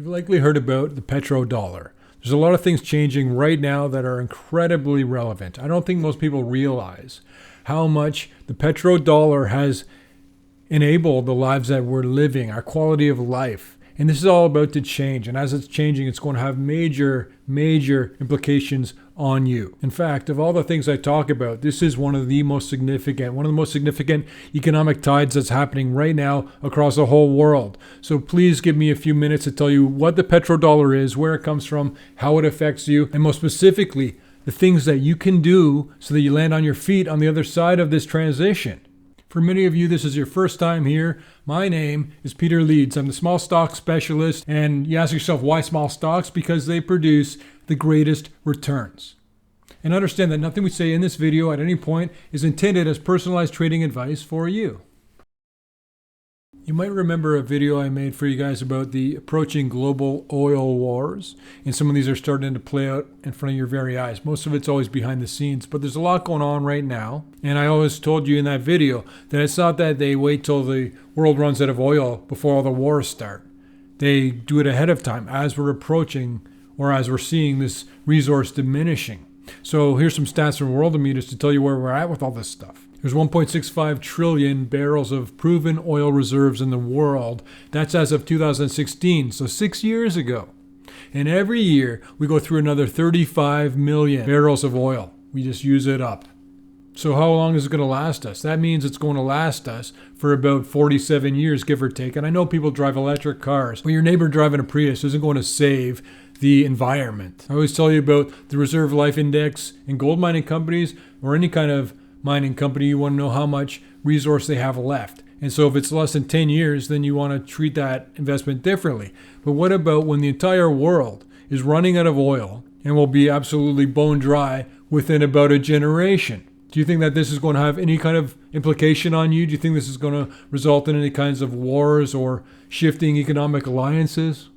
You've likely heard about the petrodollar. There's a lot of things changing right now that are incredibly relevant. I don't think most people realize how much the petrodollar has enabled the lives that we're living, our quality of life. And this is all about to change. And as it's changing, it's going to have major implications on you. In fact, of all the things I talk about, this is one of the most significant economic tides that's happening right now across the whole world. So please give me a few minutes to tell you what the petrodollar is, where it comes from, how it affects you, and most specifically, the things that you can do so that you land on your feet on the other side of this transition. For many of you, this is your first time here. My name is Peter Leeds. I'm the small stock specialist. And you ask yourself, why small stocks? Because they produce the greatest returns. And understand that nothing we say in this video at any point is intended as personalized trading advice for you. You might remember a video I made for you guys about the approaching global oil wars. And some of these are starting to play out in front of your very eyes. Most of it's always behind the scenes, but there's a lot going on right now. And I always told you in that video that it's not that they wait till the world runs out of oil before all the wars start. They do it ahead of time as we're approaching or as we're seeing this resource diminishing. So here's some stats from Worldometers to tell you where we're at with all this stuff. There's 1.65 trillion barrels of proven oil reserves in the world. That's as of 2016, so 6 years ago. And every year we go through another 35 million barrels of oil. We just use it up. So how long is it going to last us? That means it's going to last us for about 47 years, give or take. And I know people drive electric cars, but your neighbor driving a Prius isn't going to save the environment. I always tell you about the Reserve Life Index in gold mining companies or any kind of mining company. You want to know how much resource they have left. And so if it's less than 10 years, then you want to treat that investment differently. But what about when the entire world is running out of oil and will be absolutely bone dry within about a generation? Do you think that this is going to have any kind of implication on you? Do you think this is going to result in any kinds of wars or shifting economic alliances?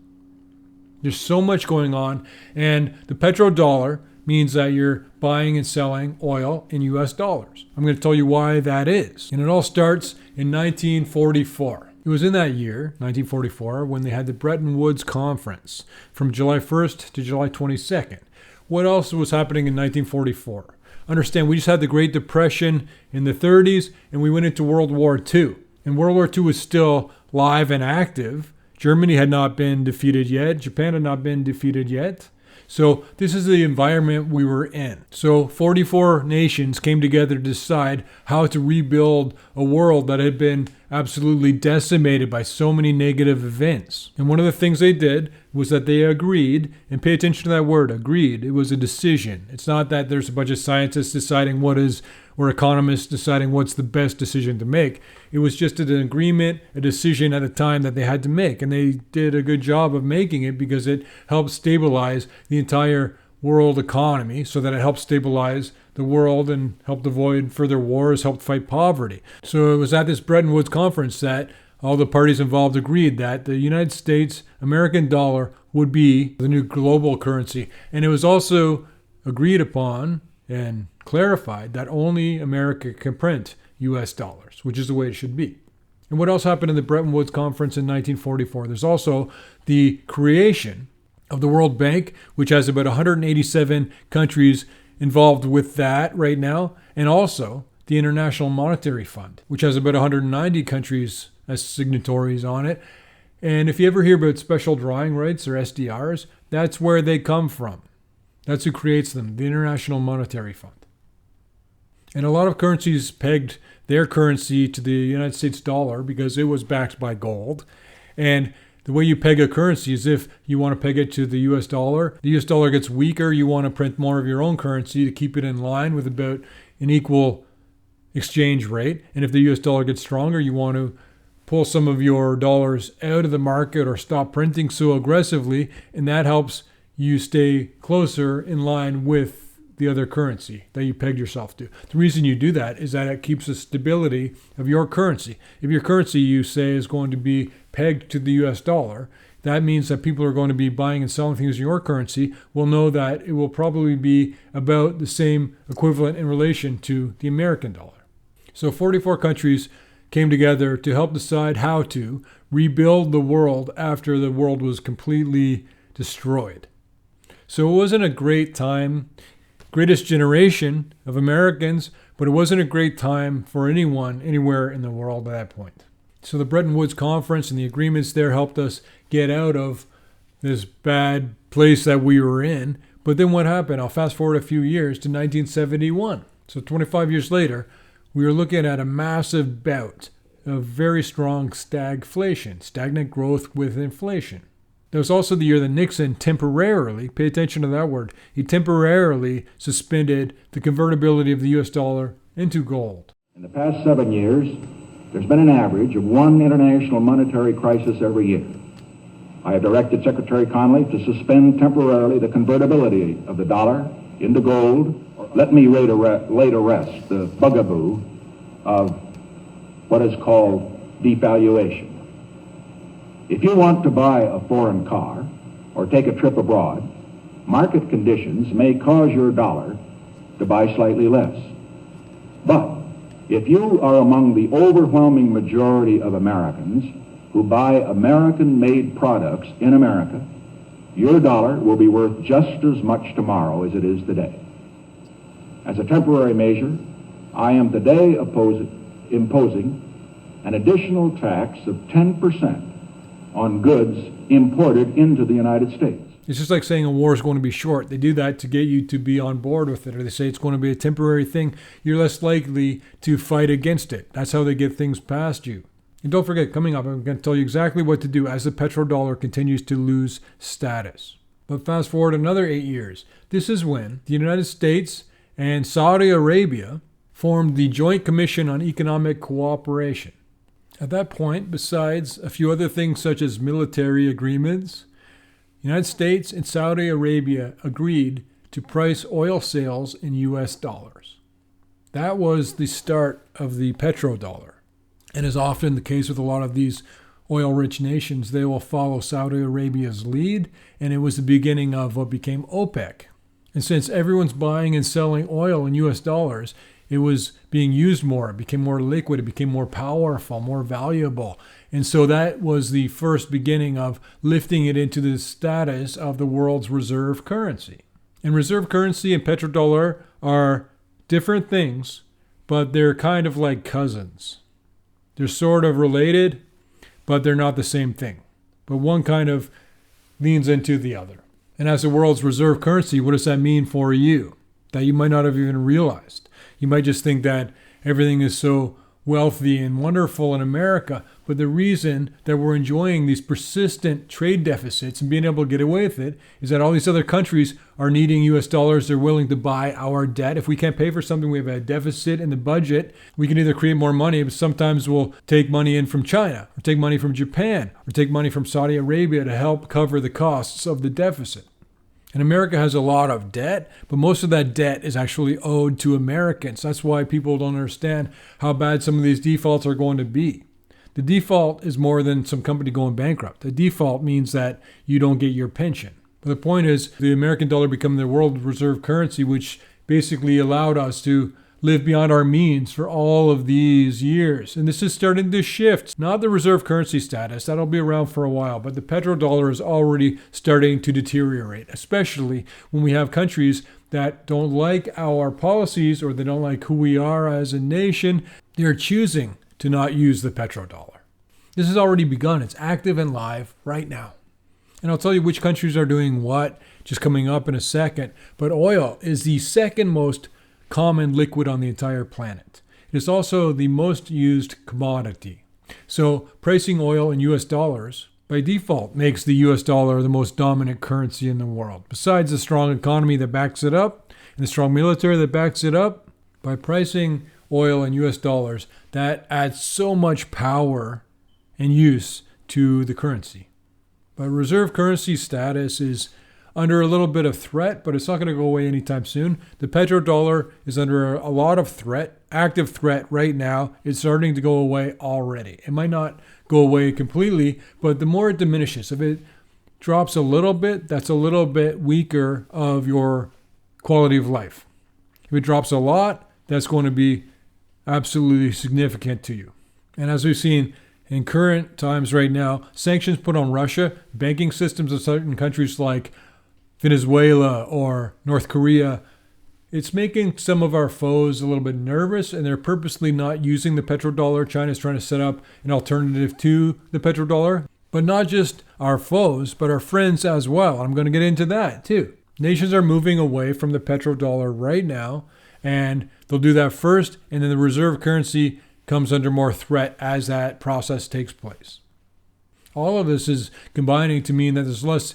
There's so much going on, and the petrodollar means that you're buying and selling oil in US dollars. I'm going to tell you why that is. And it all starts in 1944. It was in that year, 1944, when they had the Bretton Woods Conference from July 1st to July 22nd. What else was happening in 1944? Understand, we just had the Great Depression in the 30s, and we went into World War II. And World War II was still live and active. Germany had not been defeated yet. Japan had not been defeated yet. So this is the environment we were in. So 44 nations came together to decide how to rebuild a world that had been absolutely decimated by so many negative events. And one of the things they did was that they agreed, and pay attention to that word, agreed. It was a decision. It's not that there's a bunch of scientists deciding or economists deciding what's the best decision to make. It was just an agreement, a decision at a time that they had to make. And they did a good job of making it because it helped stabilize the entire world economy so that it helped stabilize the world and helped avoid further wars, helped fight poverty. So it was at this Bretton Woods Conference that all the parties involved agreed that the United States American dollar would be the new global currency. And it was also agreed upon and clarified that only America can print US dollars, which is the way it should be. And what else happened in the Bretton Woods Conference in 1944? There's also the creation of the World Bank, which has about 187 countries involved with that right now, and also the International Monetary Fund, which has about 190 countries as signatories on it. And if you ever hear about special drawing rights or SDRs, that's where they come from. That's who creates them, the International Monetary Fund. And a lot of currencies pegged their currency to the United States dollar because it was backed by gold. And the way you peg a currency is if you want to peg it to the US dollar, the US dollar gets weaker, you want to print more of your own currency to keep it in line with about an equal exchange rate. And if the US dollar gets stronger, you want to pull some of your dollars out of the market or stop printing so aggressively, and that helps you stay closer in line with the other currency that you pegged yourself to. The reason you do that is that it keeps the stability of your currency. If your currency, you say, is going to be pegged to the US dollar, that means that people are going to be buying and selling things in your currency will know that it will probably be about the same equivalent in relation to the American dollar. So 44 countries came together to help decide how to rebuild the world after the world was completely destroyed. So it wasn't a great time, greatest generation of Americans, but it wasn't a great time for anyone anywhere in the world at that point. So the Bretton Woods Conference and the agreements there helped us get out of this bad place that we were in. But then what happened? I'll fast forward a few years to 1971. So 25 years later, we were looking at a massive bout of very strong stagflation, stagnant growth with inflation. That was also the year that Nixon temporarily, pay attention to that word, he temporarily suspended the convertibility of the US dollar into gold. In the past 7 years, there's been an average of one international monetary crisis every year. I have directed Secretary Connolly to suspend temporarily the convertibility of the dollar into gold. Let me lay to rest the bugaboo of what is called devaluation. If you want to buy a foreign car or take a trip abroad, market conditions may cause your dollar to buy slightly less. But if you are among the overwhelming majority of Americans who buy American-made products in America, your dollar will be worth just as much tomorrow as it is today. As a temporary measure, I am today imposing an additional tax of 10% on goods imported into the United States. It's just like saying a war is going to be short. They do that to get you to be on board with it, or they say it's going to be a temporary thing. You're less likely to fight against it. That's how they get things past you. And don't forget, coming up, I'm going to tell you exactly what to do as the petrodollar continues to lose status. But fast forward another 8 years. This is when the United States and Saudi Arabia formed the Joint Commission on Economic Cooperation. At that point, besides a few other things such as military agreements, the United States and Saudi Arabia agreed to price oil sales in US dollars. That was the start of the petrodollar. And as often the case with a lot of these oil-rich nations, they will follow Saudi Arabia's lead, and it was the beginning of what became OPEC. And since everyone's buying and selling oil in US dollars, it was being used more. It became more liquid. It became more powerful, more valuable. And so that was the first beginning of lifting it into the status of the world's reserve currency. And reserve currency and petrodollar are different things, but they're kind of like cousins. They're sort of related, but they're not the same thing. But one kind of leans into the other. And as the world's reserve currency, what does that mean for you? That you might not have even realized. You might just think that everything is so wealthy and wonderful in America, but the reason that we're enjoying these persistent trade deficits and being able to get away with it is that all these other countries are needing US dollars. They're willing to buy our debt. If we can't pay for something, we have a deficit in the budget. We can either create more money, but sometimes we'll take money in from China, or take money from Japan, or take money from Saudi Arabia to help cover the costs of the deficit. And America has a lot of debt, but most of that debt is actually owed to Americans. That's why people don't understand how bad some of these defaults are going to be. The default is more than some company going bankrupt. The default means that you don't get your pension. But the point is, the American dollar became the world reserve currency, which basically allowed us to live beyond our means for all of these years. And this is starting to shift. Not the reserve currency status, that'll be around for a while, but the petrodollar is already starting to deteriorate, especially when we have countries that don't like our policies or they don't like who we are as a nation. They're choosing to not use the petrodollar. This has already begun. It's active and live right now. And I'll tell you which countries are doing what, just coming up in a second. But oil is the second most common liquid on the entire planet. It is also the most used commodity. So pricing oil in US dollars by default makes the US dollar the most dominant currency in the world. Besides the strong economy that backs it up and the strong military that backs it up, by pricing oil in US dollars, that adds so much power and use to the currency. But reserve currency status is under a little bit of threat, but it's not going to go away anytime soon. The petrodollar is under a lot of threat, active threat right now. It's starting to go away already. It might not go away completely, but the more it diminishes, if it drops a little bit, that's a little bit weaker of your quality of life. If it drops a lot, that's going to be absolutely significant to you. And as we've seen in current times right now, sanctions put on Russia, banking systems of certain countries like Venezuela or North Korea, it's making some of our foes a little bit nervous, and they're purposely not using the petrodollar. China's trying to set up an alternative to the petrodollar. But not just our foes, but our friends as well. I'm going to get into that too. Nations are moving away from the petrodollar right now, and they'll do that first, and then the reserve currency comes under more threat as that process takes place. All of this is combining to mean that there's less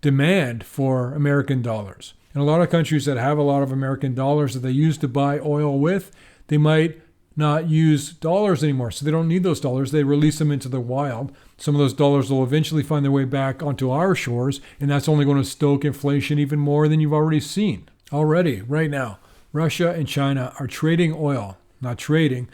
demand for American dollars. And a lot of countries that have a lot of American dollars that they use to buy oil with, they might not use dollars anymore. So they don't need those dollars. They release them into the wild. Some of those dollars will eventually find their way back onto our shores, and that's only going to stoke inflation even more than you've already seen. Already, right now, Russia and China are trading oil. Not trading.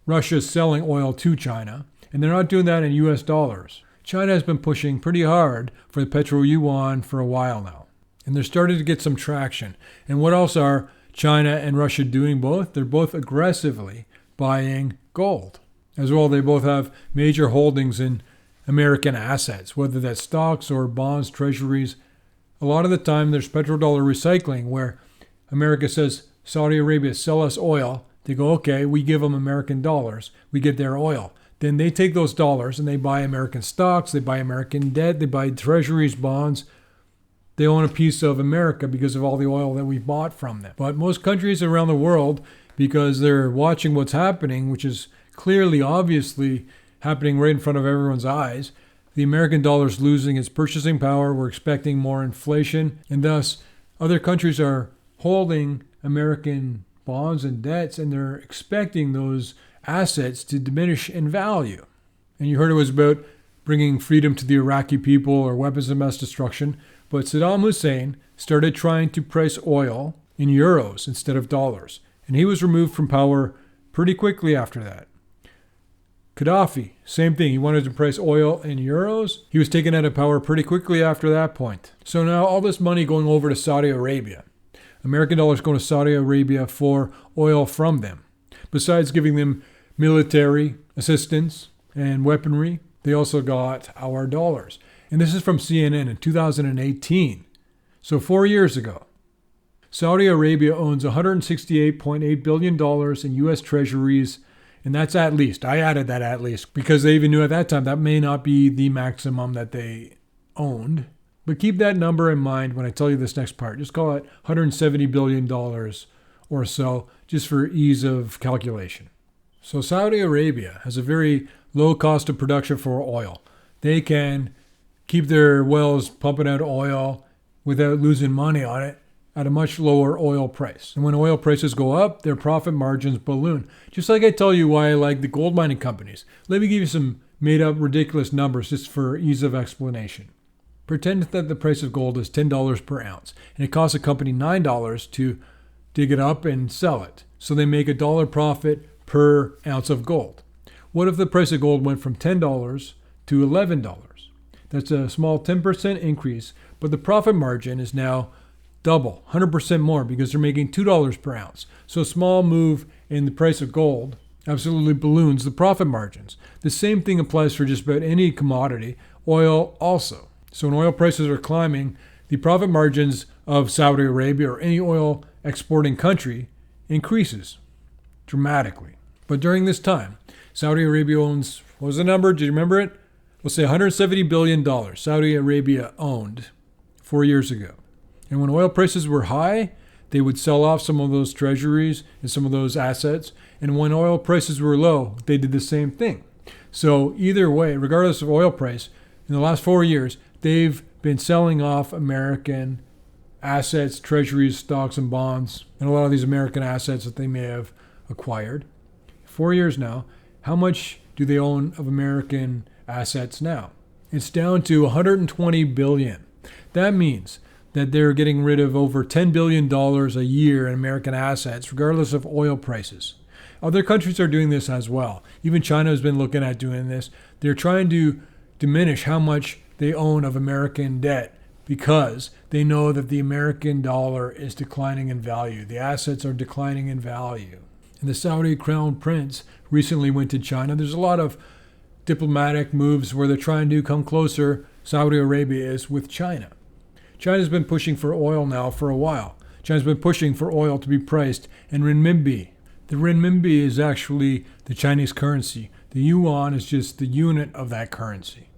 Russia is selling oil to China, and they're not doing that in US dollars. China has been pushing pretty hard for the petro yuan for a while now, and they're starting to get some traction. And what else are China and Russia doing both? They're both aggressively buying gold. As well, they both have major holdings in American assets, whether that's stocks or bonds, treasuries. A lot of the time, there's petrodollar recycling where America says, Saudi Arabia, sell us oil. They go, okay, we give them American dollars. We get their oil. Then they take those dollars and they buy American stocks, they buy American debt, they buy treasuries, bonds. They own a piece of America because of all the oil that we bought from them. But most countries around the world, because they're watching what's happening, which is clearly, obviously happening right in front of everyone's eyes, the American dollar is losing its purchasing power. We're expecting more inflation, and thus other countries are holding American bonds and debts, and they're expecting those assets to diminish in value. And you heard it was about bringing freedom to the Iraqi people or weapons of mass destruction, but Saddam Hussein started trying to price oil in euros instead of dollars, and he was removed from power pretty quickly after that. Gaddafi, same thing. He wanted to price oil in euros. He was taken out of power pretty quickly after that point. So now all this money going over to Saudi Arabia. American dollars going to Saudi Arabia for oil from them. Besides giving them military assistance and weaponry, they also got our dollars. And this is from CNN in 2018. So 4 years ago. Saudi Arabia owns $168.8 billion in U.S. treasuries, and that's at least. I added that at least because they even knew at that time that may not be the maximum that they owned. But keep that number in mind when I tell you this next part. Just call it $170 billion or so, just for ease of calculation. So Saudi Arabia has a very low cost of production for oil. They can keep their wells pumping out oil without losing money on it at a much lower oil price. And when oil prices go up, their profit margins balloon. Just like I tell you why I like the gold mining companies. Let me give you some made up ridiculous numbers just for ease of explanation. Pretend that the price of gold is $10 per ounce, and it costs a company $9 to dig it up and sell it. So they make $1 profit per ounce of gold. What if the price of gold went from $10 to $11? That's a small 10% increase, but the profit margin is now double, 100% more, because they're making $2 per ounce. So a small move in the price of gold absolutely balloons the profit margins. The same thing applies for just about any commodity, oil also. So when oil prices are climbing, the profit margins of Saudi Arabia or any oil exporting country increases dramatically. But during this time, Saudi Arabia owns, what was the number? Do you remember it? Let's say $170 billion Saudi Arabia owned 4 years ago. And when oil prices were high, they would sell off some of those treasuries and some of those assets. And when oil prices were low, they did the same thing. So either way, regardless of oil price, in the last 4 years, they've been selling off American assets, treasuries, stocks, and bonds, and a lot of these American assets that they may have acquired. 4 years now, how much do they own of American assets now? It's down to $120 billion. That means that they're getting rid of over $10 billion a year in American assets, regardless of oil prices. Other countries are doing this as well. Even China has been looking at doing this. They're trying to diminish how much they own of American debt because they know that the American dollar is declining in value. The assets are declining in value. And the Saudi crown prince recently went to China. There's a lot of diplomatic moves where they're trying to come closer. Saudi Arabia is with China. China's been pushing for oil now for a while. China's been pushing for oil to be priced in renminbi. The renminbi is actually the Chinese currency. The yuan is just the unit of that currency.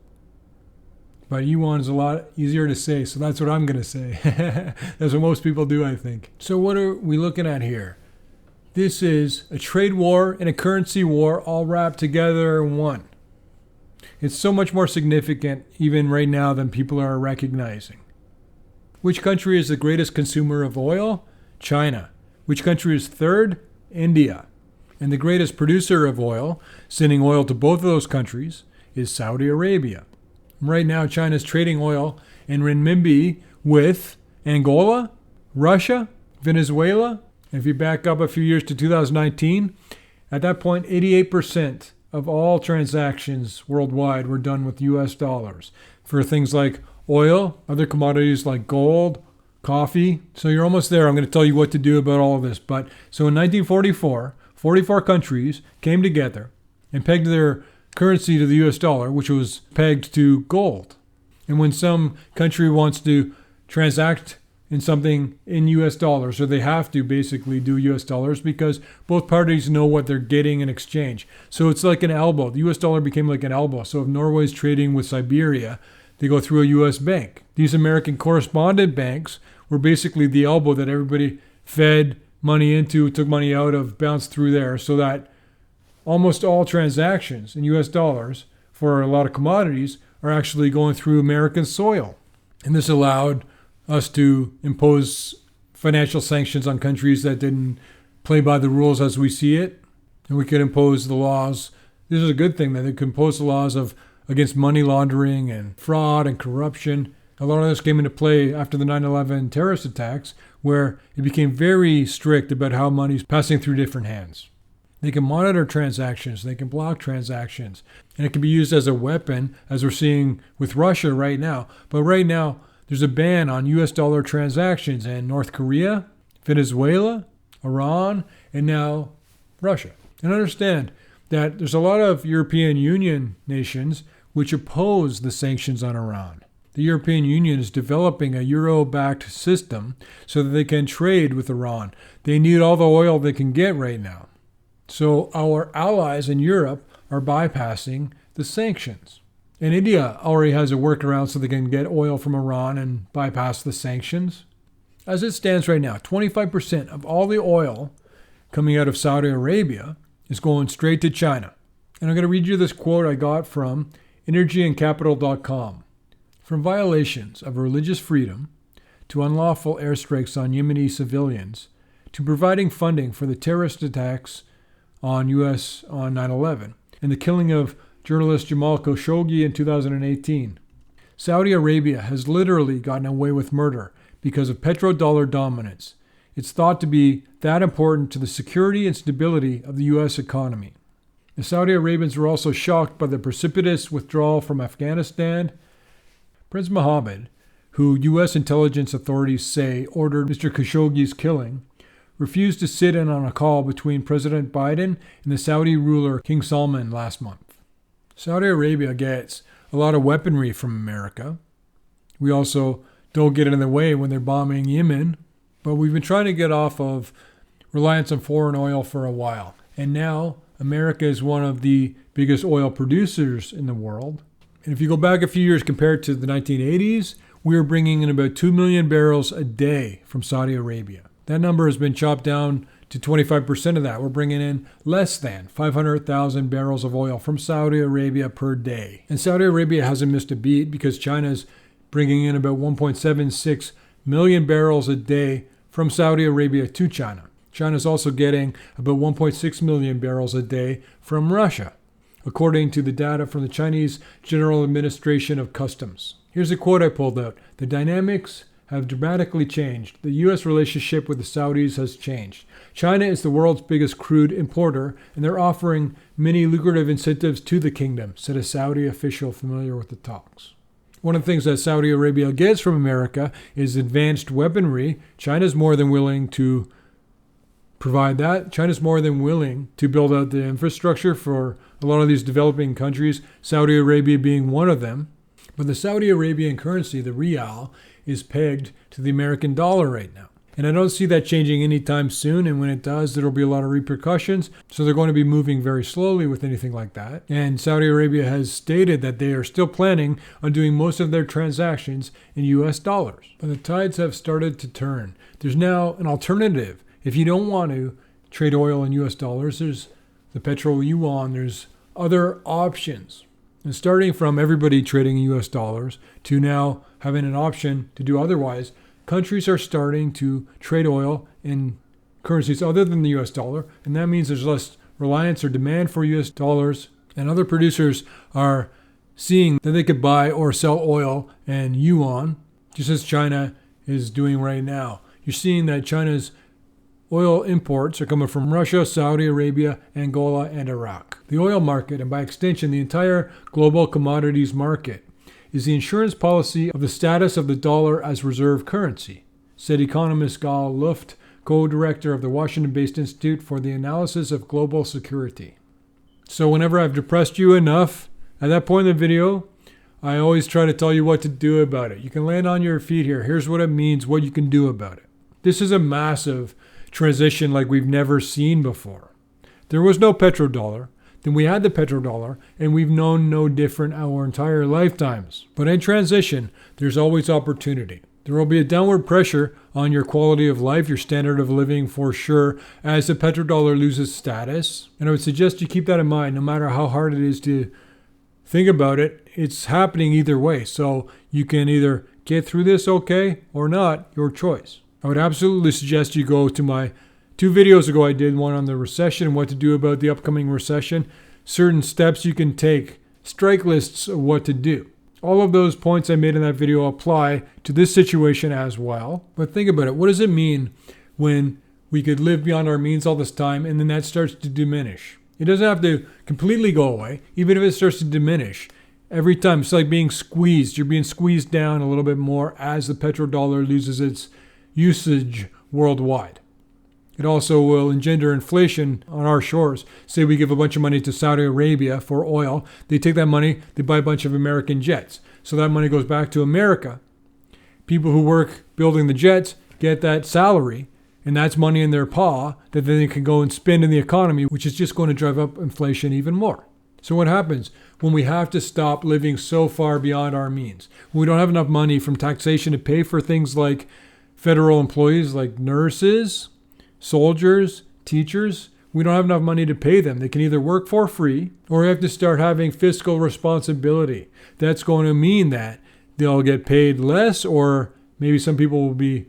But yuan is a lot easier to say, so that's what I'm going to say. That's what most people do, I think. So what are we looking at here? This is a trade war and a currency war all wrapped together in one. It's so much more significant even right now than people are recognizing. Which country is the greatest consumer of oil? China. Which country is third? India. And the greatest producer of oil, sending oil to both of those countries, is Saudi Arabia. Right now, China is trading oil in renminbi with Angola, Russia, Venezuela. And if you back up a few years to 2019, at that point, 88% of all transactions worldwide were done with US dollars for things like oil, other commodities like gold, coffee. So you're almost there. I'm going to tell you what to do about all of this. But so in 1944, 44 countries came together and pegged their currency to the US dollar, which was pegged to gold. And when some country wants to transact in something in US dollars, or they have to basically do US dollars because both parties know what they're getting in exchange. So it's like an elbow. The US dollar became like an elbow. So if Norway's trading with Siberia, they go through a US bank. These American correspondent banks were basically the elbow that everybody fed money into, took money out of, bounced through there, so that almost all transactions in US dollars for a lot of commodities are actually going through American soil. And this allowed us to impose financial sanctions on countries that didn't play by the rules as we see it. And we could impose the laws. This is a good thing that they could impose the laws against money laundering and fraud and corruption. A lot of this came into play after the 9/11 terrorist attacks, where it became very strict about how money's passing through different hands. They can monitor transactions, they can block transactions, and it can be used as a weapon, as we're seeing with Russia right now. But right now, there's a ban on US dollar transactions in North Korea, Venezuela, Iran, and now Russia. And understand that there's a lot of European Union nations which oppose the sanctions on Iran. The European Union is developing a euro-backed system so that they can trade with Iran. They need all the oil they can get right now. So our allies in Europe are bypassing the sanctions. And India already has a workaround so they can get oil from Iran and bypass the sanctions. As it stands right now, 25% of all the oil coming out of Saudi Arabia is going straight to China. And I'm going to read you this quote I got from energyandcapital.com. From violations of religious freedom to unlawful airstrikes on Yemeni civilians to providing funding for the terrorist attacks on U.S. on 9/11 and the killing of journalist Jamal Khashoggi in 2018. Saudi Arabia has literally gotten away with murder because of petrodollar dominance. It's thought to be that important to the security and stability of the U.S. economy. The Saudi Arabians were also shocked by the precipitous withdrawal from Afghanistan. Prince Mohammed, who U.S. intelligence authorities say ordered Mr. Khashoggi's killing, refused to sit in on a call between President Biden and the Saudi ruler King Salman last month. Saudi Arabia gets a lot of weaponry from America. We also don't get in the way when they're bombing Yemen, but we've been trying to get off of reliance on foreign oil for a while. And now America is one of the biggest oil producers in the world. And if you go back a few years compared to the 1980s, we were bringing in about 2 million barrels a day from Saudi Arabia. That number has been chopped down to 25% of that. We're bringing in less than 500,000 barrels of oil from Saudi Arabia per day. And Saudi Arabia hasn't missed a beat because China's bringing in about 1.76 million barrels a day from Saudi Arabia to China. China's also getting about 1.6 million barrels a day from Russia, according to the data from the Chinese General Administration of Customs. Here's a quote I pulled out. The dynamics have dramatically changed. The U.S. relationship with the Saudis has changed. China is the world's biggest crude importer, and they're offering many lucrative incentives to the kingdom, said a Saudi official familiar with the talks. One of the things that Saudi Arabia gets from America is advanced weaponry. China's more than willing to provide that. China's more than willing to build out the infrastructure for a lot of these developing countries, Saudi Arabia being one of them. But the Saudi Arabian currency, the rial, is pegged to the American dollar right now. And I don't see that changing anytime soon. And when it does, there'll be a lot of repercussions. So they're going to be moving very slowly with anything like that. And Saudi Arabia has stated that they are still planning on doing most of their transactions in US dollars. But the tides have started to turn. There's now an alternative. If you don't want to trade oil in US dollars, there's the petro yuan, there's other options. And starting from everybody trading in US dollars to now having an option to do otherwise, countries are starting to trade oil in currencies other than the US dollar, and that means there's less reliance or demand for US dollars, and other producers are seeing that they could buy or sell oil and yuan, just as China is doing right now. You're seeing that China's oil imports are coming from Russia, Saudi Arabia, Angola, and Iraq. The oil market, and by extension the entire global commodities market, is the insurance policy of the status of the dollar as reserve currency, said economist Gal Luft, co-director of the Washington-based Institute for the Analysis of Global Security. So whenever I've depressed you enough, at that point in the video, I always try to tell you what to do about it. You can land on your feet here. Here's what it means, what you can do about it. This is a massive transition like we've never seen before. There was no petrodollar. Then we had the petrodollar, and we've known no different our entire lifetimes. But in transition, there's always opportunity. There will be a downward pressure on your quality of life, your standard of living for sure, as the petrodollar loses status. And I would suggest you keep that in mind, no matter how hard it is to think about it. It's happening either way. So you can either get through this okay or not, your choice. I would absolutely suggest you go to my 2 videos ago. I did one on the recession and what to do about the upcoming recession, certain steps you can take, strike lists of what to do. All of those points I made in that video apply to this situation as well. But think about it. What does it mean when we could live beyond our means all this time and then that starts to diminish? It doesn't have to completely go away. Even if it starts to diminish, every time it's like being squeezed. You're being squeezed down a little bit more as the petrodollar loses its usage worldwide. It also will engender inflation on our shores. Say we give a bunch of money to Saudi Arabia for oil. They take that money, they buy a bunch of American jets. So that money goes back to America. People who work building the jets get that salary, and that's money in their paw that then they can go and spend in the economy, which is just going to drive up inflation even more. So what happens when we have to stop living so far beyond our means? When we don't have enough money from taxation to pay for things like federal employees like nurses, soldiers, teachers, we don't have enough money to pay them. They can either work for free or we have to start having fiscal responsibility. That's going to mean that they'll get paid less, or maybe some people will be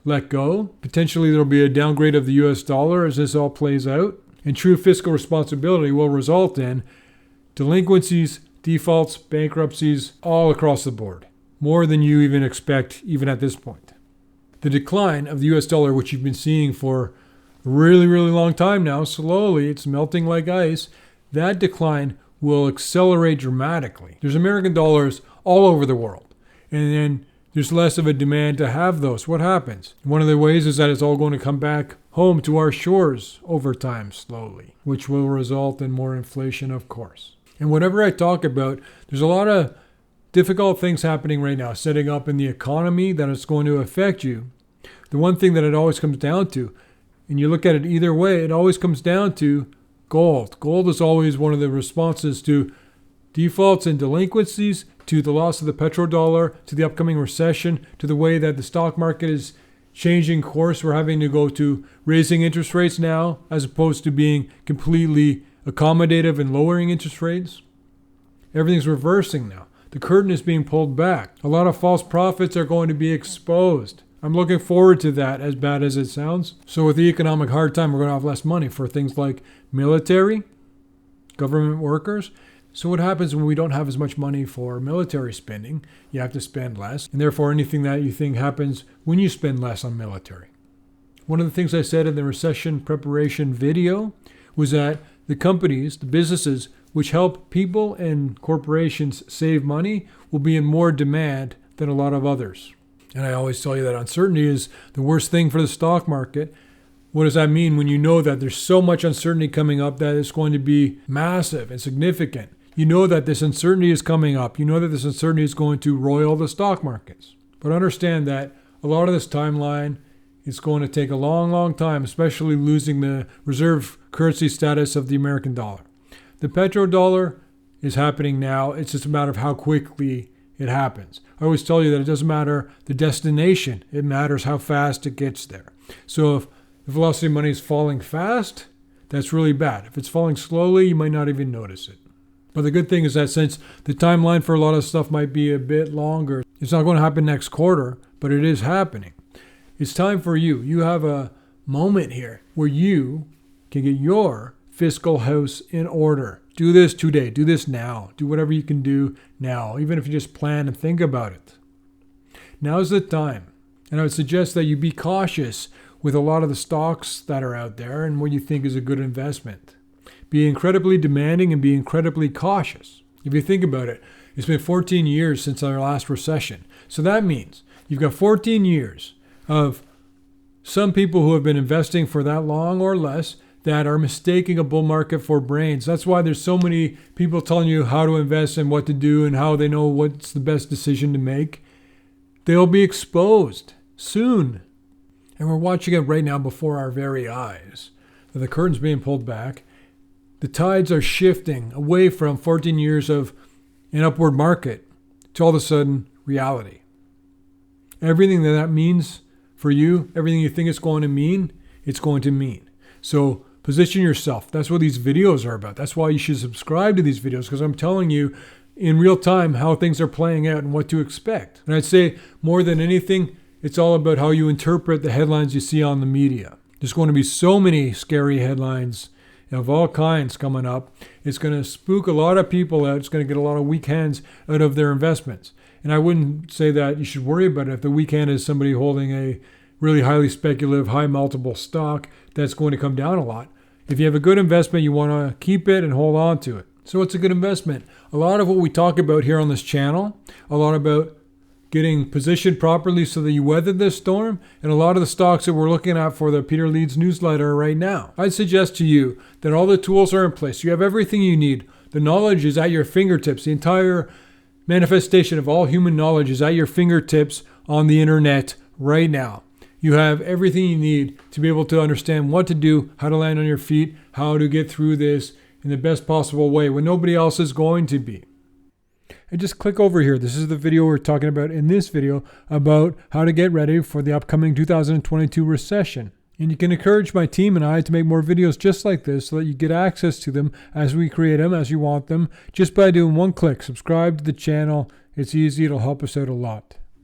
let go. Potentially there'll be a downgrade of the US dollar as this all plays out. And true fiscal responsibility will result in delinquencies, defaults, bankruptcies all across the board. More than you even expect even at this point. The decline of the US dollar, which you've been seeing for a really, really long time now, slowly, it's melting like ice, that decline will accelerate dramatically. There's American dollars all over the world, and then there's less of a demand to have those. What happens? One of the ways is that it's all going to come back home to our shores over time slowly, which will result in more inflation, of course. And whatever I talk about, there's a lot of difficult things happening right now, setting up in the economy that is going to affect you. The one thing that it always comes down to, and you look at it either way, it always comes down to gold. Gold is always one of the responses to defaults and delinquencies, to the loss of the petrodollar, to the upcoming recession, to the way that the stock market is changing course. We're having to go to raising interest rates now as opposed to being completely accommodative and lowering interest rates. Everything's reversing now. The curtain is being pulled back. A lot of false prophets are going to be exposed. I'm looking forward to that, as bad as it sounds. So with the economic hard time, we're going to have less money for things like military, government workers. So what happens when we don't have as much money for military spending? You have to spend less, and therefore anything that you think happens when you spend less on military. One of the things I said in the recession preparation video was that the companies, the businesses, which help people and corporations save money will be in more demand than a lot of others. And I always tell you that uncertainty is the worst thing for the stock market. What does that mean when you know that there's so much uncertainty coming up that it's going to be massive and significant? You know that this uncertainty is coming up. You know that this uncertainty is going to roil the stock markets. But understand that a lot of this timeline is going to take a long, long time, especially losing the reserve currency status of the American dollar. The petrodollar is happening now. It's just a matter of how quickly it happens. I always tell you that it doesn't matter the destination. It matters how fast it gets there. So if the velocity of money is falling fast, that's really bad. If it's falling slowly, you might not even notice it. But the good thing is that since the timeline for a lot of stuff might be a bit longer, it's not going to happen next quarter, but it is happening. It's time for you. You have a moment here where you can get your fiscal house in order. Do this today. Do this now. Do whatever you can do now, even if you just plan and think about it. Now's the time. And I would suggest that you be cautious with a lot of the stocks that are out there and what you think is a good investment. Be incredibly demanding and be incredibly cautious. If you think about it, it's been 14 years since our last recession. So that means you've got 14 years of some people who have been investing for that long or less that are mistaking a bull market for brains. That's why there's so many people telling you how to invest and what to do and how they know what's the best decision to make. They'll be exposed soon. And we're watching it right now before our very eyes. The curtain's being pulled back. The tides are shifting away from 14 years of an upward market to all of a sudden reality. Everything that means for you, everything you think it's going to mean, it's going to mean. So position yourself. That's what these videos are about. That's why you should subscribe to these videos, because I'm telling you in real time how things are playing out and what to expect. And I'd say more than anything, it's all about how you interpret the headlines you see on the media. There's going to be so many scary headlines of all kinds coming up. It's going to spook a lot of people out. It's going to get a lot of weak hands out of their investments. And I wouldn't say that you should worry about it if the weak hand is somebody holding a really highly speculative, high multiple stock that's going to come down a lot. If you have a good investment, you want to keep it and hold on to it. So it's a good investment. A lot of what we talk about here on this channel, a lot about getting positioned properly so that you weather this storm, and a lot of the stocks that we're looking at for the Peter Leeds newsletter right now. I'd suggest to you that all the tools are in place. You have everything you need. The knowledge is at your fingertips. The entire manifestation of all human knowledge is at your fingertips on the internet right now. You have everything you need to be able to understand what to do, how to land on your feet, how to get through this in the best possible way when nobody else is going to be. And just click over here. This is the video we're talking about in this video about how to get ready for the upcoming 2022 recession. And you can encourage my team and I to make more videos just like this so that you get access to them as we create them, as you want them, just by doing one click. Subscribe to the channel. It's easy. It'll help us out a lot.